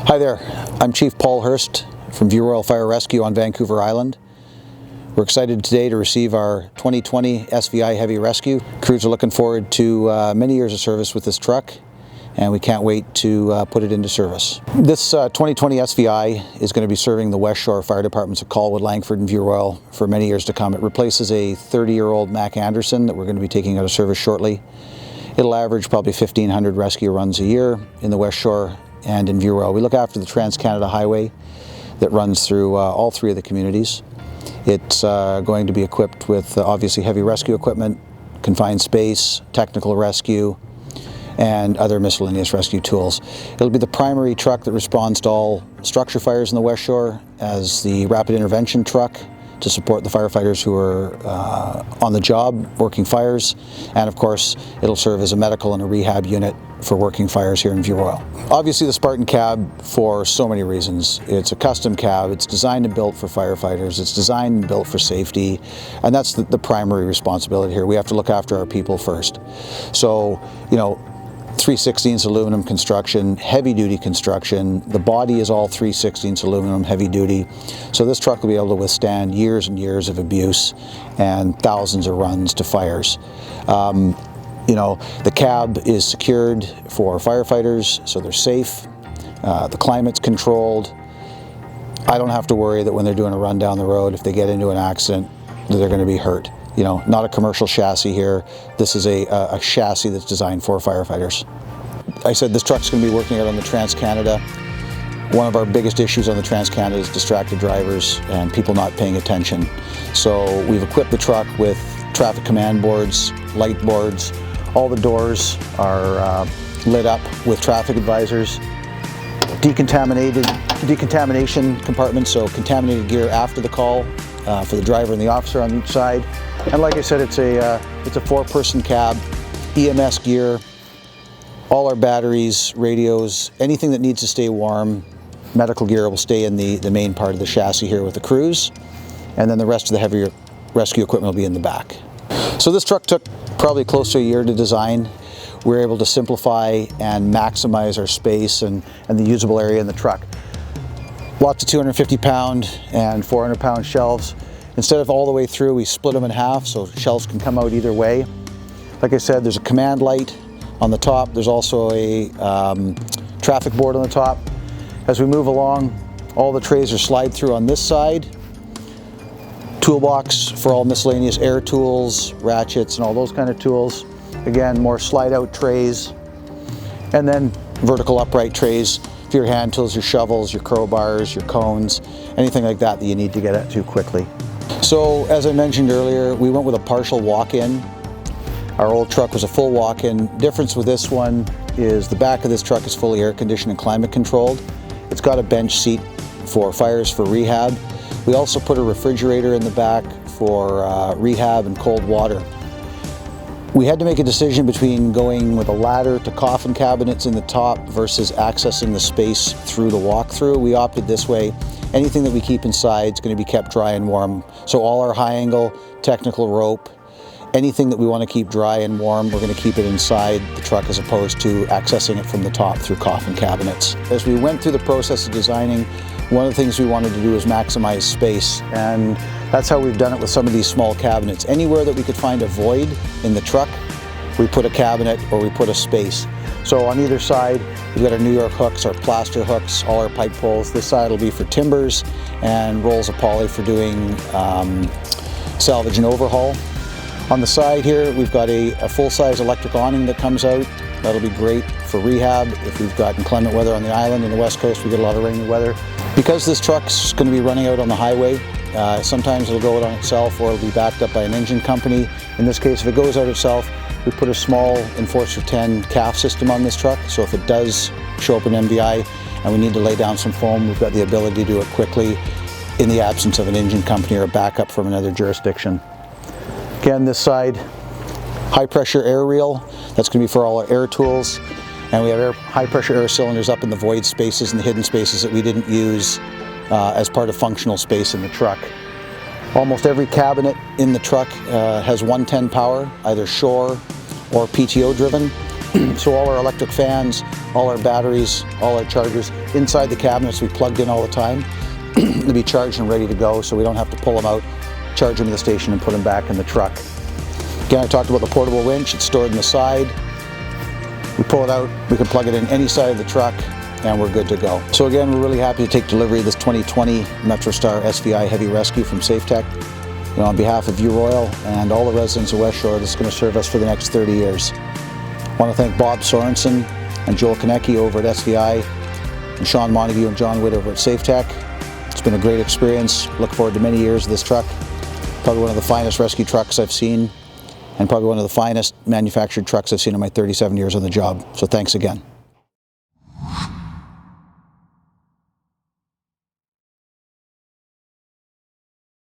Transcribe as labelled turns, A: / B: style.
A: Hi there, I'm Chief Paul Hurst from View Royal Fire Rescue on Vancouver Island. We're excited today to receive our 2020 SVI Heavy Rescue. Crews are looking forward to many years of service with this truck, and we can't wait to put it into service. This 2020 SVI is going to be serving the West Shore Fire Departments of Colwood, Langford and View Royal for many years to come. It replaces a 30-year-old Mac Anderson that we're going to be taking out of service shortly. It'll average probably 1,500 rescue runs a year in the West Shore and in View Royal. We look after the Trans-Canada Highway that runs through all three of the communities. It's going to be equipped with obviously heavy rescue equipment, confined space, technical rescue, and other miscellaneous rescue tools. It'll be the primary truck that responds to all structure fires in the West Shore as the rapid intervention truck to support the firefighters who are on the job working fires, and of course it'll serve as a medical and a rehab unit for working fires here in View Royal. Obviously the Spartan cab for so many reasons. It's a custom cab, it's designed and built for firefighters, it's designed and built for safety, and that's the primary responsibility here. We have to look after our people first. So, you know, 3/16 aluminum construction, heavy duty construction. The body is all 3/16 aluminum, heavy duty. So this truck will be able to withstand years and years of abuse and thousands of runs to fires. You know, the cab is secured for firefighters, so they're safe. The climate's controlled. I don't have to worry that when they're doing a run down the road, if they get into an accident, that they're going to be hurt. You know, not a commercial chassis here. This is a chassis that's designed for firefighters. I said this truck's going to be working out on the Trans-Canada. One of our biggest issues on the Trans-Canada is distracted drivers and people not paying attention. So we've equipped the truck with traffic command boards, light boards. All the doors are lit up with traffic advisors. Decontamination compartments, so contaminated gear after the call for the driver and the officer on each side. And like I said, it's a 4-person cab, EMS gear, all our batteries, radios, anything that needs to stay warm, medical gear will stay in the main part of the chassis here with the crews, and then the rest of the heavier rescue equipment will be in the back. So this truck took probably close to a year to design. We were able to simplify and maximize our space and the usable area in the truck. Lots of 250-pound and 400-pound shelves. Instead of all the way through, we split them in half so shelves can come out either way. Like I said, there's a command light on the top. There's also a traffic board on the top. As we move along, all the trays are slide through on this side. Toolbox for all miscellaneous air tools, ratchets, and all those kind of tools. Again, more slide out trays. And then vertical upright trays for your hand tools, your shovels, your crowbars, your cones, anything like that that you need to get at to quickly. So, as I mentioned earlier, we went with a partial walk-in. Our old truck was a full walk-in. Difference with this one is the back of this truck is fully air conditioned and climate controlled. It's got a bench seat for fires for rehab. We also put a refrigerator in the back for rehab and cold water. We had to make a decision between going with a ladder to coffin cabinets in the top versus accessing the space through the walk-through. We opted this way. Anything that we keep inside is going to be kept dry and warm. So all our high angle, technical rope, anything that we want to keep dry and warm, we're going to keep it inside the truck as opposed to accessing it from the top through coffin cabinets. As we went through the process of designing, one of the things we wanted to do was maximize space, and that's how we've done it with some of these small cabinets. Anywhere that we could find a void in the truck, we put a cabinet or we put a space. So on either side, we've got our New York hooks, our plaster hooks, all our pipe poles. This side will be for timbers and rolls of poly for doing salvage and overhaul. On the side here, we've got a full-size electric awning that comes out. That'll be great for rehab if we've got inclement weather on the island. In the West Coast, we get a lot of rainy weather. Because this truck's going to be running out on the highway, sometimes it'll go out on itself or it'll be backed up by an engine company. In this case, if it goes out itself, we put a small Enforcer 10 CAF system on this truck, so if it does show up in MVI and we need to lay down some foam, we've got the ability to do it quickly in the absence of an engine company or a backup from another jurisdiction. Again, this side, high pressure air reel, that's going to be for all our air tools, and we have high pressure air cylinders up in the void spaces and the hidden spaces that we didn't use as part of functional space in the truck. Almost every cabinet in the truck has 110 power, either shore or PTO driven. So all our electric fans, all our batteries, all our chargers inside the cabinets we plugged in all the time to be charged and ready to go, so we don't have to pull them out, charge them in the station and put them back in the truck. Again, I talked about the portable winch. It's stored in the side. We pull it out, we can plug it in any side of the truck, and we're good to go. So again, we're really happy to take delivery of this 2020 MetroStar SVI Heavy Rescue from Safetek. You know, on behalf of URoil and all the residents of West Shore, this is going to serve us for the next 30 years. I want to thank Bob Sorensen and Joel Konecki over at SVI, and Sean Montague and John Witt over at Safetek. It's been a great experience. Look forward to many years of this truck. Probably one of the finest rescue trucks I've seen, and probably one of the finest manufactured trucks I've seen in my 37 years on the job. So thanks again.